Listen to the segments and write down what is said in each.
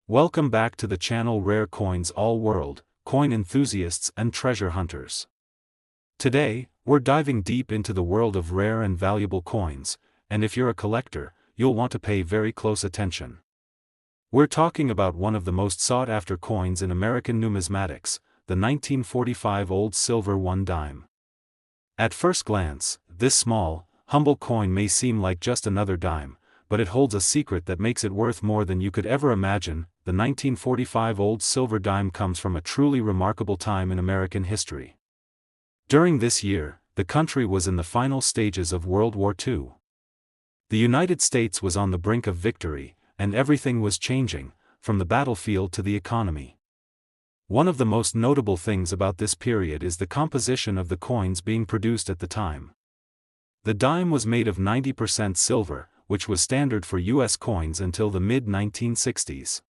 Welcome back to the channel Rare Coins All World, coin enthusiasts and treasure hunters. Today, we're diving deep into the world of rare and valuable coins, and if you're a collector, you'll want to pay very close attention. We're talking about one of the most sought-after coins in American numismatics, the 1945 old silver 1 dime. At first glance, this small, humble coin may seem like just another dime, but it holds a secret that makes it worth more than you could ever imagine. The 1945 old silver dime comes from a truly remarkable time in American history. During this year, the country was in the final stages of World War II. The United States was on the brink of victory, and everything was changing, from the battlefield to the economy. One of the most notable things about this period is the composition of the coins being produced at the time. The dime was made of 90% silver, which was standard for U.S. coins until the mid-1960s.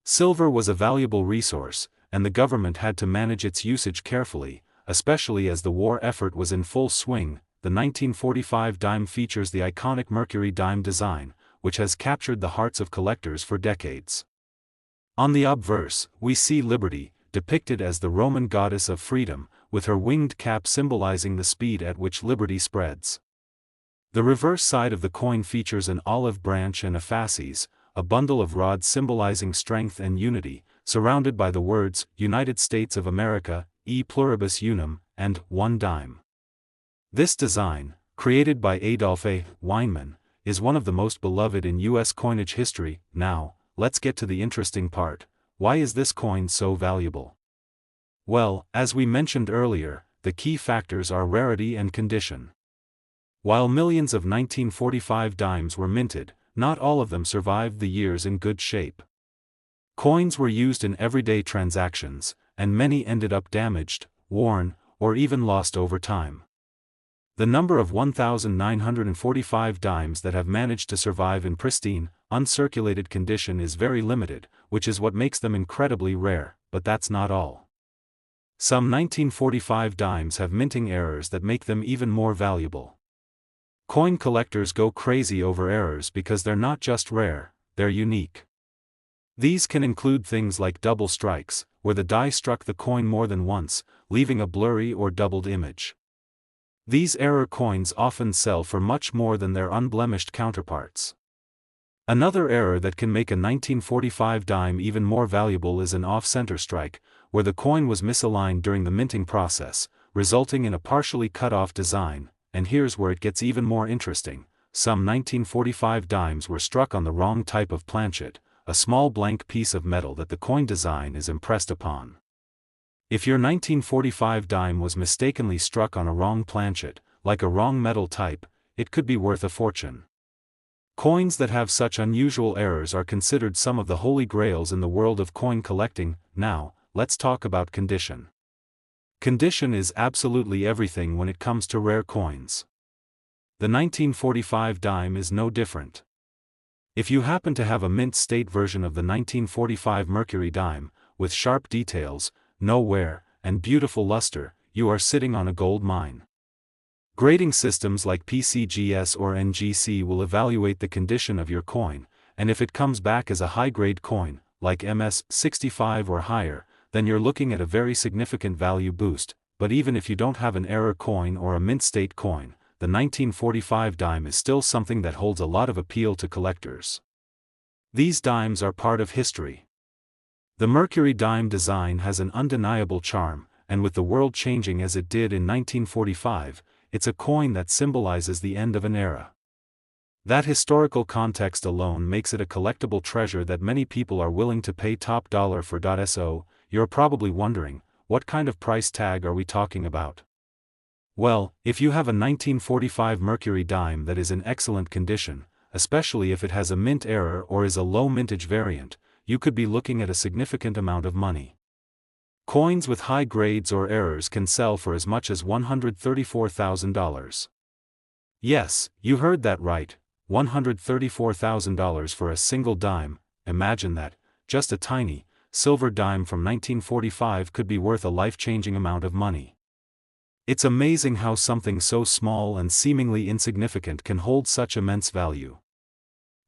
Silver was a valuable resource, and the government had to manage its usage carefully, especially as the war effort was in full swing. The 1945 dime features the iconic Mercury dime design, which has captured the hearts of collectors for decades. On the obverse, we see Liberty, depicted as the Roman goddess of freedom, with her winged cap symbolizing the speed at which liberty spreads. The reverse side of the coin features an olive branch and a fasces, a bundle of rods symbolizing strength and unity, surrounded by the words, United States of America, e pluribus unum, and 1 dime. This design, created by Adolph A. Weinman, is one of the most beloved in U.S. coinage history. Now, let's get to the interesting part. Why is this coin so valuable? Well, as we mentioned earlier, the key factors are rarity and condition. While millions of 1945 dimes were minted, not all of them survived the years in good shape. Coins were used in everyday transactions, and many ended up damaged, worn, or even lost over time. The number of 1,945 dimes that have managed to survive in pristine, uncirculated condition is very limited, which is what makes them incredibly rare, but that's not all. Some 1945 dimes have minting errors that make them even more valuable. Coin collectors go crazy over errors because they're not just rare, they're unique. These can include things like double strikes, where the die struck the coin more than once, leaving a blurry or doubled image. These error coins often sell for much more than their unblemished counterparts. Another error that can make a 1945 dime even more valuable is an off-center strike, where the coin was misaligned during the minting process, resulting in a partially cut-off design. And here's where it gets even more interesting. Some 1945 dimes were struck on the wrong type of planchet, a small blank piece of metal that the coin design is impressed upon. If your 1945 dime was mistakenly struck on a wrong planchet, like a wrong metal type, it could be worth a fortune. Coins that have such unusual errors are considered some of the holy grails in the world of coin collecting. Now, let's talk about condition. Condition is absolutely everything when it comes to rare coins. The 1945 dime is no different. If you happen to have a mint state version of the 1945 Mercury dime, with sharp details, no wear, and beautiful luster, you are sitting on a gold mine. Grading systems like PCGS or NGC will evaluate the condition of your coin, and if it comes back as a high-grade coin, like MS-65 or higher, then you're looking at a very significant value boost. But even if you don't have an error coin or a mint state coin, the 1945 dime is still something that holds a lot of appeal to collectors. These dimes are part of history. The Mercury dime design has an undeniable charm, and with the world changing as it did in 1945, it's a coin that symbolizes the end of an era. That historical context alone makes it a collectible treasure that many people are willing to pay top dollar for. So, you're probably wondering, what kind of price tag are we talking about? Well, if you have a 1945 Mercury dime that is in excellent condition, especially if it has a mint error or is a low mintage variant, you could be looking at a significant amount of money. Coins with high grades or errors can sell for as much as $134,000. Yes, you heard that right, $134,000 for a single dime. Imagine that, just a tiny, silver dime from 1945 could be worth a life-changing amount of money. It's amazing how something so small and seemingly insignificant can hold such immense value.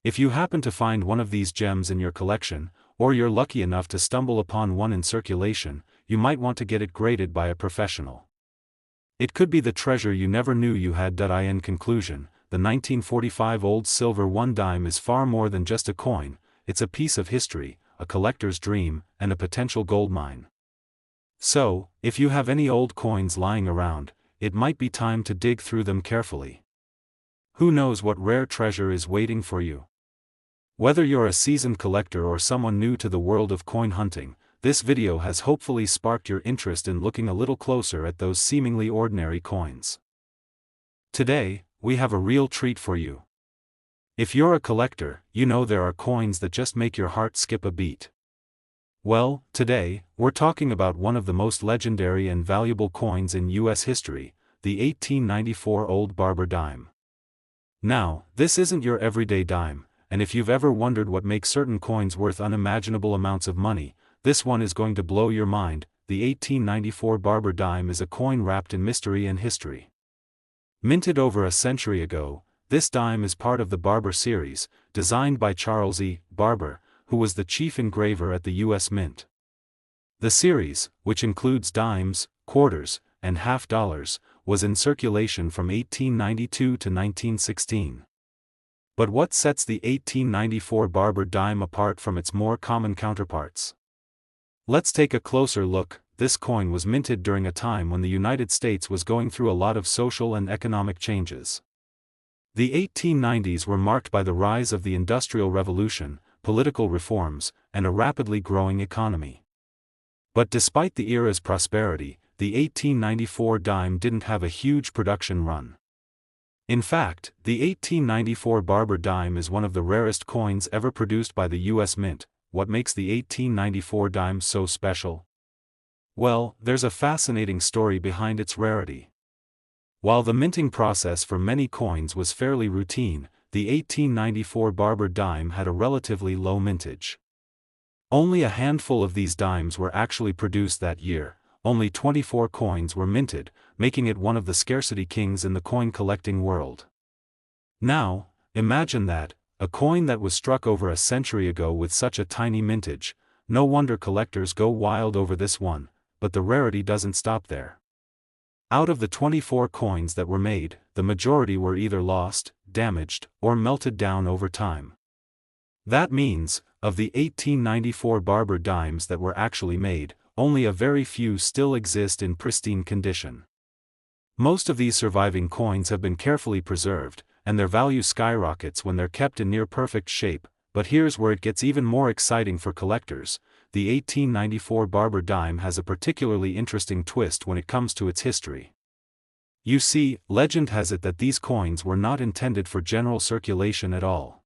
If you happen to find one of these gems in your collection, or you're lucky enough to stumble upon one in circulation, you might want to get it graded by a professional. It could be the treasure you never knew you had. In conclusion, the 1945 old silver 1 dime is far more than just a coin, it's a piece of history, a collector's dream, and a potential goldmine. So, if you have any old coins lying around, it might be time to dig through them carefully. Who knows what rare treasure is waiting for you? Whether you're a seasoned collector or someone new to the world of coin hunting, this video has hopefully sparked your interest in looking a little closer at those seemingly ordinary coins. Today, we have a real treat for you. If you're a collector, you know there are coins that just make your heart skip a beat. Well, today, we're talking about one of the most legendary and valuable coins in US history, the 1894 Old Barber Dime. Now, this isn't your everyday dime, and if you've ever wondered what makes certain coins worth unimaginable amounts of money, this one is going to blow your mind. The 1894 Barber Dime is a coin wrapped in mystery and history. Minted over a century ago, this dime is part of the Barber series, designed by Charles E. Barber, who was the chief engraver at the U.S. Mint. The series, which includes dimes, quarters, and half dollars, was in circulation from 1892 to 1916. But what sets the 1894 Barber Dime apart from its more common counterparts? Let's take a closer look. This coin was minted during a time when the United States was going through a lot of social and economic changes. The 1890s were marked by the rise of the Industrial Revolution, political reforms, and a rapidly growing economy. But despite the era's prosperity, the 1894 dime didn't have a huge production run. In fact, the 1894 Barber Dime is one of the rarest coins ever produced by the U.S. Mint. What makes the 1894 dime so special? Well, there's a fascinating story behind its rarity. While the minting process for many coins was fairly routine, the 1894 Barber Dime had a relatively low mintage. Only a handful of these dimes were actually produced that year. Only 24 coins were minted, making it one of the scarcity kings in the coin collecting world. Now, imagine that, a coin that was struck over a century ago with such a tiny mintage. No wonder collectors go wild over this one, but the rarity doesn't stop there. Out of the 24 coins that were made, the majority were either lost, damaged, or melted down over time. That means, of the 1894 Barber dimes that were actually made, only a very few still exist in pristine condition. Most of these surviving coins have been carefully preserved, and their value skyrockets when they're kept in near-perfect shape. But here's where it gets even more exciting for collectors. The 1894 Barber Dime has a particularly interesting twist when it comes to its history. You see, legend has it that these coins were not intended for general circulation at all.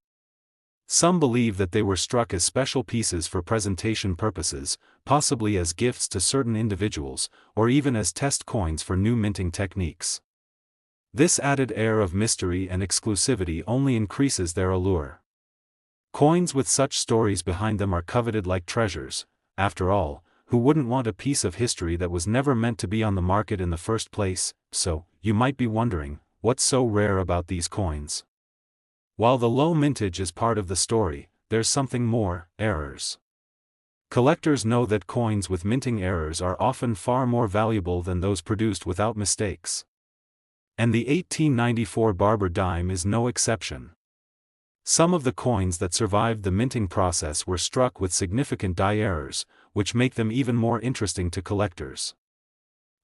Some believe that they were struck as special pieces for presentation purposes, possibly as gifts to certain individuals, or even as test coins for new minting techniques. This added air of mystery and exclusivity only increases their allure. Coins with such stories behind them are coveted like treasures. After all, who wouldn't want a piece of history that was never meant to be on the market in the first place? So, you might be wondering, what's so rare about these coins? While the low mintage is part of the story, there's something more: errors. Collectors know that coins with minting errors are often far more valuable than those produced without mistakes. And the 1894 Barber Dime is no exception. Some of the coins that survived the minting process were struck with significant die errors, which make them even more interesting to collectors.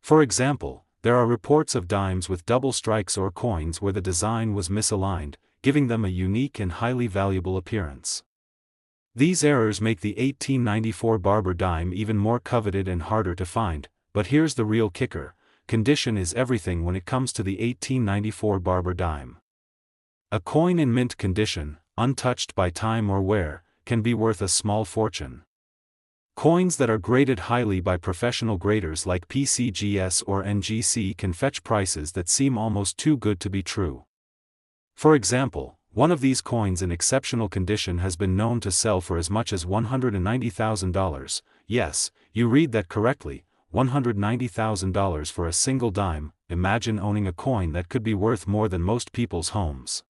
For example, there are reports of dimes with double strikes or coins where the design was misaligned, giving them a unique and highly valuable appearance. These errors make the 1894 Barber Dime even more coveted and harder to find. But here's the real kicker: condition is everything when it comes to the 1894 Barber Dime. A coin in mint condition, untouched by time or wear, can be worth a small fortune. Coins that are graded highly by professional graders like PCGS or NGC can fetch prices that seem almost too good to be true. For example, one of these coins in exceptional condition has been known to sell for as much as $190,000. Yes, you read that correctly, $190,000 for a single dime. Imagine owning a coin that could be worth more than most people's homes.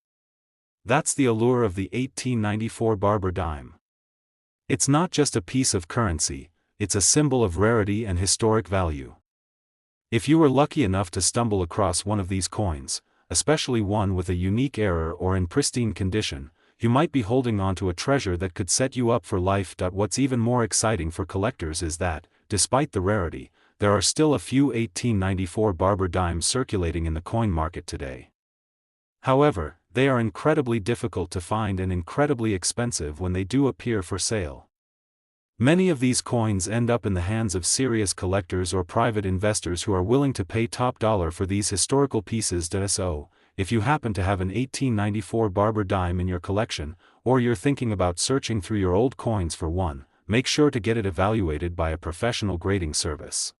That's the allure of the 1894 Barber Dime. It's not just a piece of currency, it's a symbol of rarity and historic value. If you were lucky enough to stumble across one of these coins, especially one with a unique error or in pristine condition, you might be holding on to a treasure that could set you up for life. What's even more exciting for collectors is that, despite the rarity, there are still a few 1894 barber dimes circulating in the coin market today. However, they are incredibly difficult to find and incredibly expensive when they do appear for sale. Many of these coins end up in the hands of serious collectors or private investors who are willing to pay top dollar for these historical pieces. So, if you happen to have an 1894 barber dime in your collection, or you're thinking about searching through your old coins for one, make sure to get it evaluated by a professional grading service.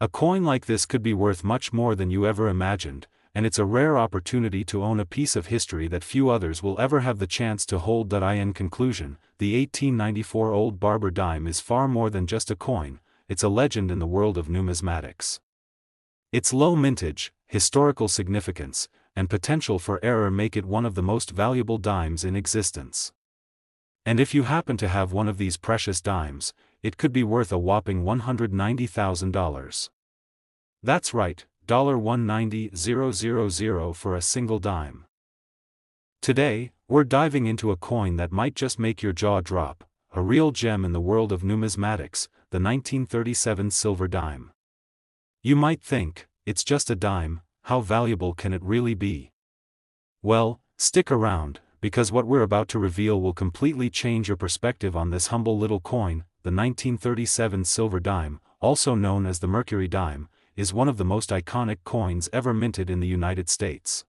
A coin like this could be worth much more than you ever imagined, and it's a rare opportunity to own a piece of history that few others will ever have the chance to hold. In conclusion, the 1894 old barber dime is far more than just a coin, it's a legend in the world of numismatics. Its low mintage, historical significance, and potential for error make it one of the most valuable dimes in existence. And if you happen to have one of these precious dimes, it could be worth a whopping $190,000. That's right, $190,000 for a single dime. Today, we're diving into a coin that might just make your jaw drop, a real gem in the world of numismatics, the 1937 silver dime. You might think, it's just a dime, how valuable can it really be? Well, stick around, because what we're about to reveal will completely change your perspective on this humble little coin. The 1937 silver dime, also known as the Mercury dime, is one of the most iconic coins ever minted in the United States.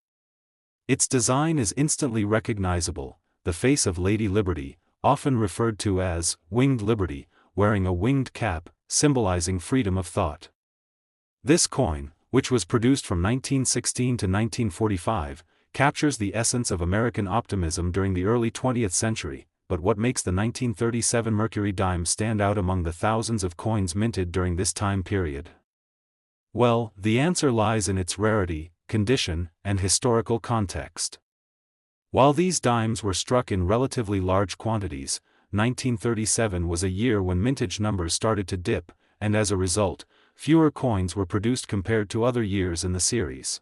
Its design is instantly recognizable, the face of Lady Liberty, often referred to as Winged Liberty, wearing a winged cap, symbolizing freedom of thought. This coin, which was produced from 1916 to 1945, captures the essence of American optimism during the early 20th century. But what makes the 1937 Mercury dime stand out among the thousands of coins minted during this time period? Well, the answer lies in its rarity, condition, and historical context. While these dimes were struck in relatively large quantities, 1937 was a year when mintage numbers started to dip, and as a result, fewer coins were produced compared to other years in the series.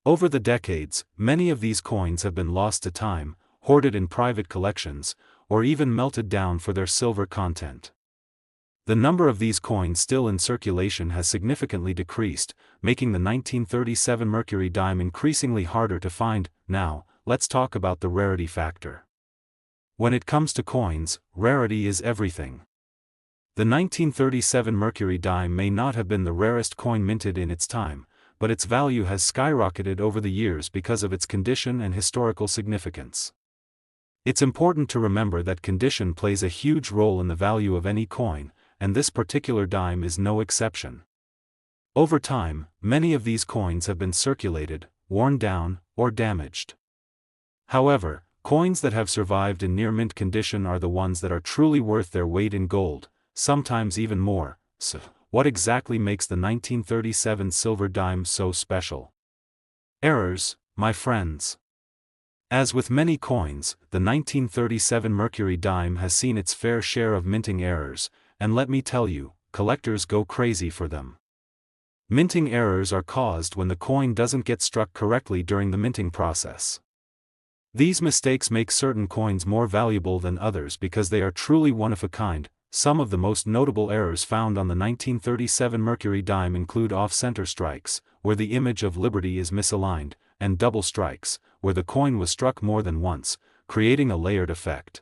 Over the decades, many of these coins have been lost to time, hoarded in private collections, or even melted down for their silver content. The number of these coins still in circulation has significantly decreased, making the 1937 Mercury dime increasingly harder to find. Now, let's talk about the rarity factor. When it comes to coins, rarity is everything. The 1937 Mercury dime may not have been the rarest coin minted in its time, but its value has skyrocketed over the years because of its condition and historical significance. It's important to remember that condition plays a huge role in the value of any coin, and this particular dime is no exception. Over time, many of these coins have been circulated, worn down, or damaged. However, coins that have survived in near-mint condition are the ones that are truly worth their weight in gold, sometimes even more. So, what exactly makes the 1937 silver dime so special? Errors, my friends. As with many coins, the 1937 Mercury dime has seen its fair share of minting errors, and let me tell you, collectors go crazy for them. Minting errors are caused when the coin doesn't get struck correctly during the minting process. These mistakes make certain coins more valuable than others because they are truly one of a kind. Some of the most notable errors found on the 1937 Mercury dime include off-center strikes, where the image of Liberty is misaligned, and double strikes, where the coin was struck more than once, creating a layered effect.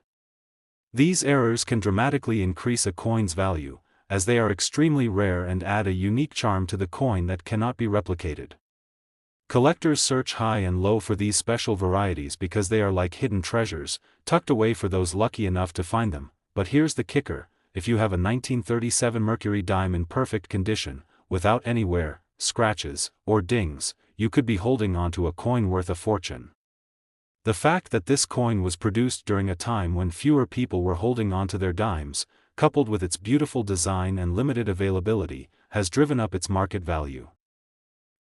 These errors can dramatically increase a coin's value, as they are extremely rare and add a unique charm to the coin that cannot be replicated. Collectors search high and low for these special varieties because they are like hidden treasures, tucked away for those lucky enough to find them. But here's the kicker: if you have a 1937 Mercury dime in perfect condition, without any wear, scratches, or dings, you could be holding onto a coin worth a fortune. The fact that this coin was produced during a time when fewer people were holding onto their dimes, coupled with its beautiful design and limited availability, has driven up its market value.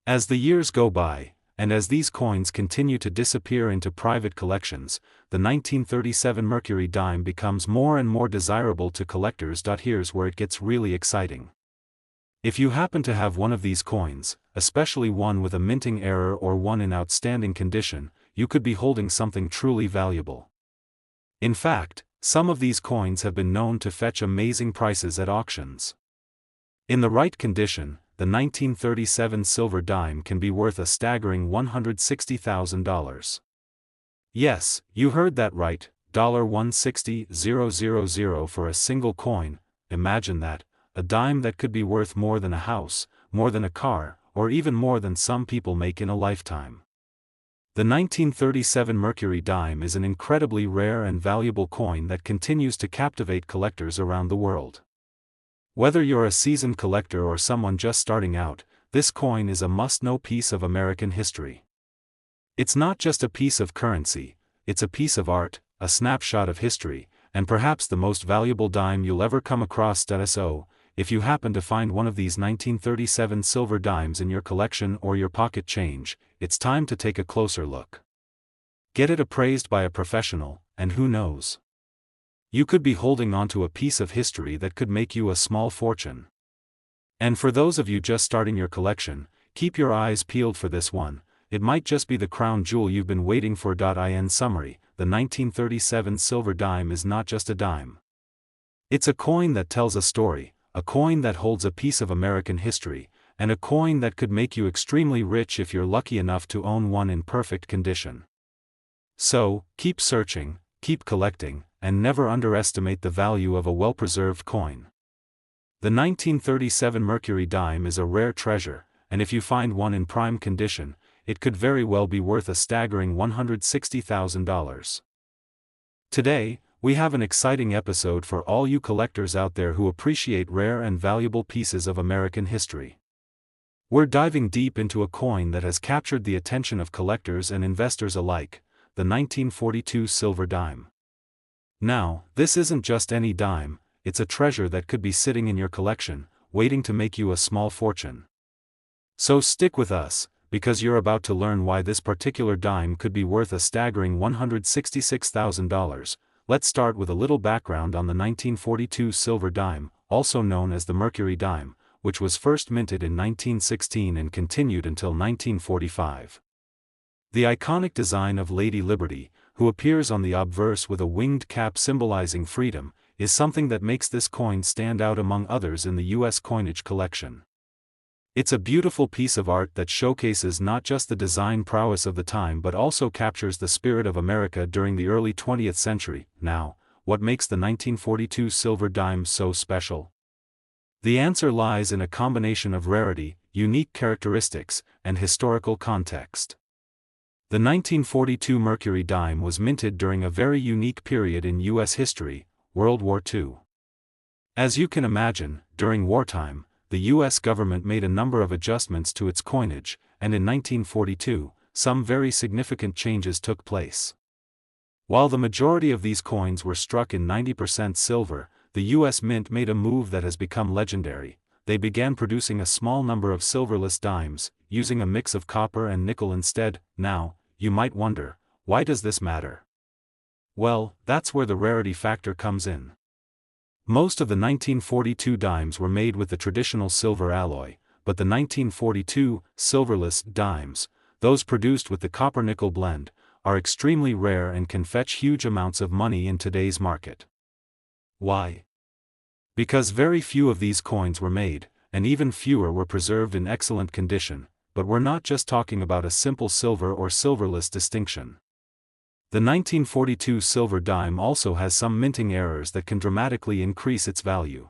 As the years go by, and as these coins continue to disappear into private collections, the 1937 Mercury dime becomes more and more desirable to collectors. Here's where it gets really exciting. If you happen to have one of these coins, especially one with a minting error or one in outstanding condition, you could be holding something truly valuable. In fact, some of these coins have been known to fetch amazing prices at auctions. In the right condition, the 1937 silver dime can be worth a staggering $160,000. Yes, you heard that right, $160,000 for a single coin. Imagine that, a dime that could be worth more than a house, more than a car, or even more than some people make in a lifetime. The 1937 Mercury dime is an incredibly rare and valuable coin that continues to captivate collectors around the world. Whether you're a seasoned collector or someone just starting out, this coin is a must-know piece of American history. It's not just a piece of currency, it's a piece of art, a snapshot of history, and perhaps the most valuable dime you'll ever come across. So, if you happen to find one of these 1937 silver dimes in your collection or your pocket change, it's time to take a closer look. Get it appraised by a professional, and who knows? You could be holding onto a piece of history that could make you a small fortune. And for those of you just starting your collection, keep your eyes peeled for this one. It might just be the crown jewel you've been waiting for. In summary, the 1937 silver dime is not just a dime. It's a coin that tells a story, a coin that holds a piece of American history, and a coin that could make you extremely rich if you're lucky enough to own one in perfect condition. So, keep searching, keep collecting, and never underestimate the value of a well-preserved coin. The 1937 Mercury dime is a rare treasure, and if you find one in prime condition, it could very well be worth a staggering $160,000. Today, we have an exciting episode for all you collectors out there who appreciate rare and valuable pieces of American history. We're diving deep into a coin that has captured the attention of collectors and investors alike, the 1942 silver dime. Now, this isn't just any dime, it's a treasure that could be sitting in your collection, waiting to make you a small fortune. So stick with us, because you're about to learn why this particular dime could be worth a staggering $166,000. Let's start with a little background on the 1942 silver dime, also known as the Mercury dime, which was first minted in 1916 and continued until 1945. The iconic design of Lady Liberty, who appears on the obverse with a winged cap symbolizing freedom, is something that makes this coin stand out among others in the U.S. coinage collection. It's a beautiful piece of art that showcases not just the design prowess of the time but also captures the spirit of America during the early 20th century. Now, what makes the 1942 silver dime so special? The answer lies in a combination of rarity, unique characteristics, and historical context. The 1942 Mercury dime was minted during a very unique period in U.S. history, World War II. As you can imagine, during wartime, the U.S. government made a number of adjustments to its coinage, and in 1942, some very significant changes took place. While the majority of these coins were struck in 90% silver, the U.S. Mint made a move that has become legendary. They began producing a small number of silverless dimes, using a mix of copper and nickel instead. Now, you might wonder, why does this matter? Well, that's where the rarity factor comes in. Most of the 1942 dimes were made with the traditional silver alloy, but the 1942 silverless dimes, those produced with the copper-nickel blend, are extremely rare and can fetch huge amounts of money in today's market. Why? Because very few of these coins were made, and even fewer were preserved in excellent condition, but we're not just talking about a simple silver or silverless distinction. The 1942 silver dime also has some minting errors that can dramatically increase its value.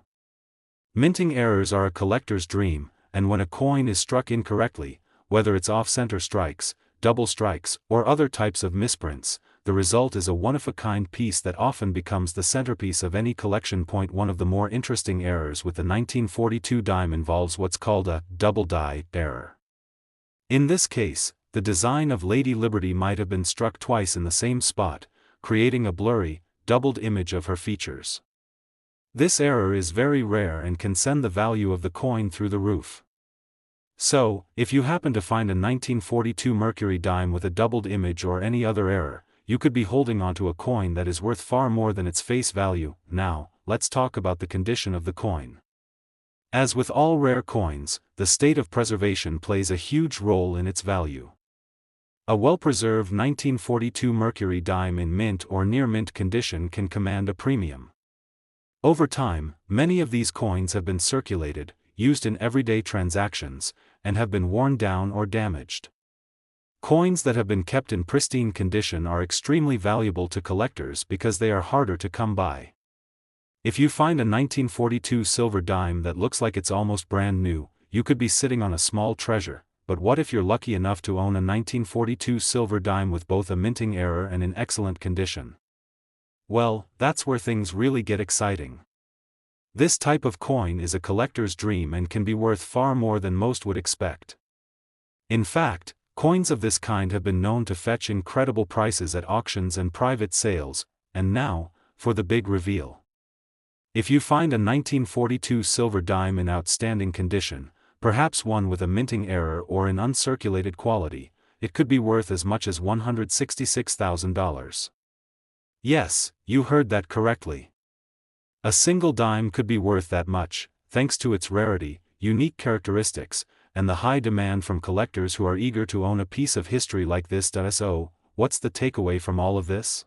Minting errors are a collector's dream, and when a coin is struck incorrectly, whether it's off-center strikes, double strikes, or other types of misprints, the result is a one-of-a-kind piece that often becomes the centerpiece of any collection. One of the more interesting errors with the 1942 dime involves what's called a double die error. In this case, the design of Lady Liberty might have been struck twice in the same spot, creating a blurry, doubled image of her features. This error is very rare and can send the value of the coin through the roof. So, if you happen to find a 1942 Mercury dime with a doubled image or any other error, you could be holding onto a coin that is worth far more than its face value. Now, let's talk about the condition of the coin. As with all rare coins, the state of preservation plays a huge role in its value. A well-preserved 1942 Mercury dime in mint or near-mint condition can command a premium. Over time, many of these coins have been circulated, used in everyday transactions, and have been worn down or damaged. Coins that have been kept in pristine condition are extremely valuable to collectors because they are harder to come by. If you find a 1942 silver dime that looks like it's almost brand new, you could be sitting on a small treasure. But what if you're lucky enough to own a 1942 silver dime with both a minting error and in excellent condition? Well, that's where things really get exciting. This type of coin is a collector's dream and can be worth far more than most would expect. In fact, coins of this kind have been known to fetch incredible prices at auctions and private sales, and now, for the big reveal. If you find a 1942 silver dime in outstanding condition, perhaps one with a minting error or in uncirculated quality, it could be worth as much as $166,000. Yes, you heard that correctly. A single dime could be worth that much, thanks to its rarity, unique characteristics, and the high demand from collectors who are eager to own a piece of history like this. So, what's the takeaway from all of this?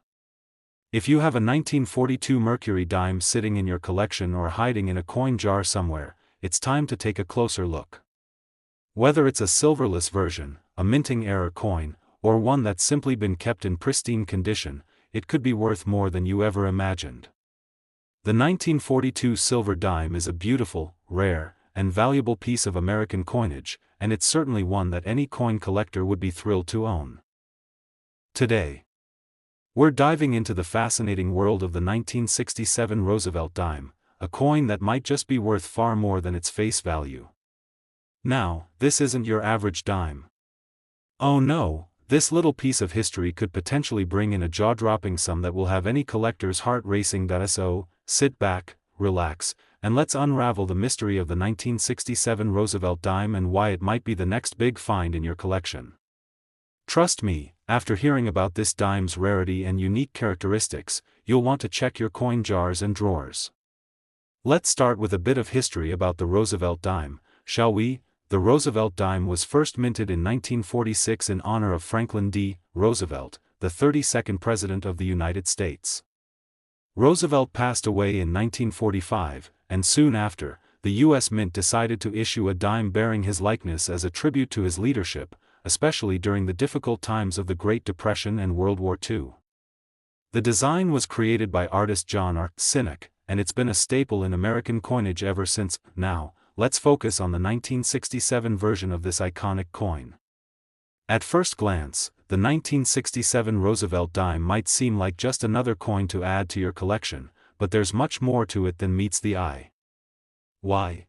If you have a 1942 Mercury dime sitting in your collection or hiding in a coin jar somewhere, it's time to take a closer look. Whether it's a silverless version, a minting error coin, or one that's simply been kept in pristine condition, it could be worth more than you ever imagined. The 1942 silver dime is a beautiful, rare, and valuable piece of American coinage, and it's certainly one that any coin collector would be thrilled to own. Today, we're diving into the fascinating world of the 1967 Roosevelt dime, a coin that might just be worth far more than its face value. Now, this isn't your average dime. Oh no, this little piece of history could potentially bring in a jaw-dropping sum that will have any collector's heart racing. So, sit back, relax, and let's unravel the mystery of the 1967 Roosevelt dime and why it might be the next big find in your collection. Trust me, after hearing about this dime's rarity and unique characteristics, you'll want to check your coin jars and drawers. Let's start with a bit of history about the Roosevelt dime, shall we? The Roosevelt dime was first minted in 1946 in honor of Franklin D. Roosevelt, the 32nd President of the United States. Roosevelt passed away in 1945, and soon after, the U.S. Mint decided to issue a dime bearing his likeness as a tribute to his leadership, especially during the difficult times of the Great Depression and World War II. The design was created by artist John R. Sinek, and it's been a staple in American coinage ever since. Now, let's focus on the 1967 version of this iconic coin. At first glance, the 1967 Roosevelt dime might seem like just another coin to add to your collection, but there's much more to it than meets the eye. Why?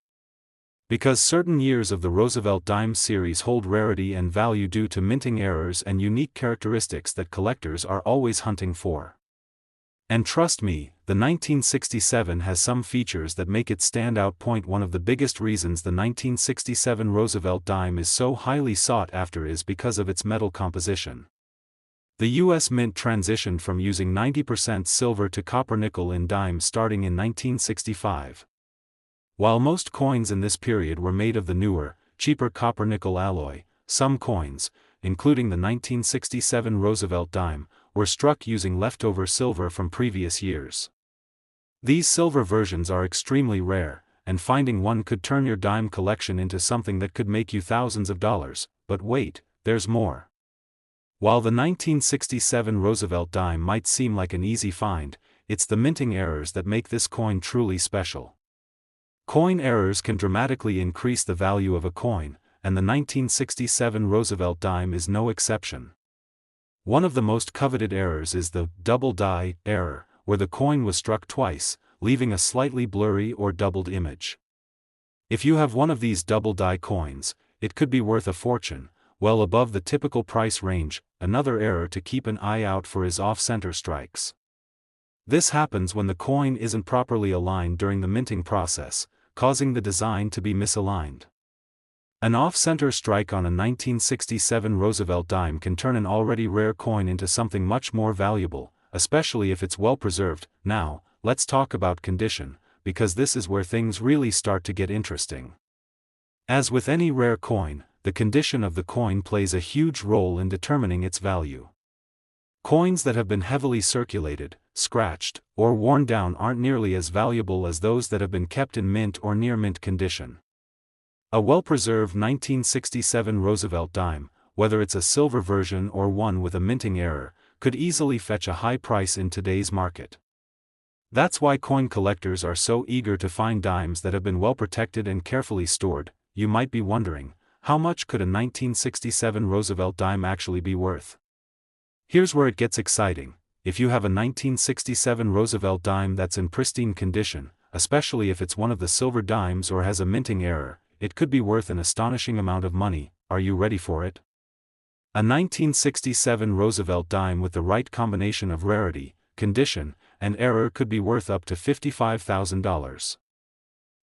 Because certain years of the Roosevelt dime series hold rarity and value due to minting errors and unique characteristics that collectors are always hunting for. And trust me, the 1967 has some features that make it stand out. One of the biggest reasons the 1967 Roosevelt dime is so highly sought after is because of its metal composition. The U.S. Mint transitioned from using 90% silver to copper-nickel in dimes starting in 1965. While most coins in this period were made of the newer, cheaper copper-nickel alloy, some coins, including the 1967 Roosevelt dime, were struck using leftover silver from previous years. These silver versions are extremely rare, and finding one could turn your dime collection into something that could make you thousands of dollars. But wait, there's more. While the 1967 Roosevelt dime might seem like an easy find, it's the minting errors that make this coin truly special. Coin errors can dramatically increase the value of a coin, and the 1967 Roosevelt dime is no exception. One of the most coveted errors is the double die error, where the coin was struck twice, leaving a slightly blurry or doubled image. If you have one of these double die coins, it could be worth a fortune, well above the typical price range. Another error to keep an eye out for is off-center strikes. This happens when the coin isn't properly aligned during the minting process, causing the design to be misaligned. An off-center strike on a 1967 Roosevelt dime can turn an already rare coin into something much more valuable, especially if it's well preserved. Now, let's talk about condition, because this is where things really start to get interesting. As with any rare coin, the condition of the coin plays a huge role in determining its value. Coins that have been heavily circulated, scratched, or worn down aren't nearly as valuable as those that have been kept in mint or near mint condition. A well-preserved 1967 Roosevelt dime, whether it's a silver version or one with a minting error, could easily fetch a high price in today's market. That's why coin collectors are so eager to find dimes that have been well protected and carefully stored. You might be wondering, how much could a 1967 Roosevelt dime actually be worth? Here's where it gets exciting. If you have a 1967 Roosevelt dime that's in pristine condition, especially if it's one of the silver dimes or has a minting error, it could be worth an astonishing amount of money. Are you ready for it? A 1967 Roosevelt dime with the right combination of rarity, condition, and error could be worth up to $55,000.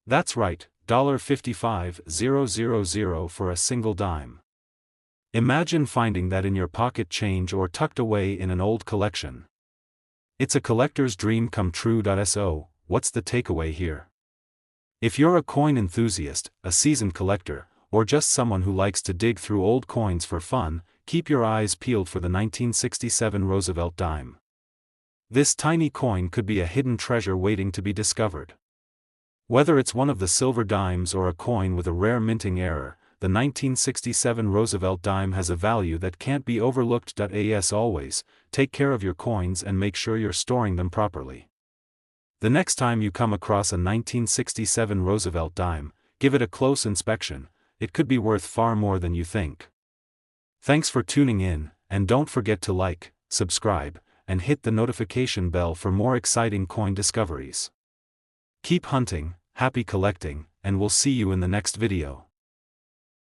That's right, $55,000 for a single dime. Imagine finding that in your pocket change or tucked away in an old collection. It's a collector's dream come true. So, what's the takeaway here? If you're a coin enthusiast, a seasoned collector, or just someone who likes to dig through old coins for fun, keep your eyes peeled for the 1967 Roosevelt dime. This tiny coin could be a hidden treasure waiting to be discovered. Whether it's one of the silver dimes or a coin with a rare minting error, the 1967 Roosevelt dime has a value that can't be overlooked. As always, take care of your coins and make sure you're storing them properly. The next time you come across a 1967 Roosevelt dime, give it a close inspection. It could be worth far more than you think. Thanks for tuning in, and don't forget to like, subscribe, and hit the notification bell for more exciting coin discoveries. Keep hunting, happy collecting, and we'll see you in the next video.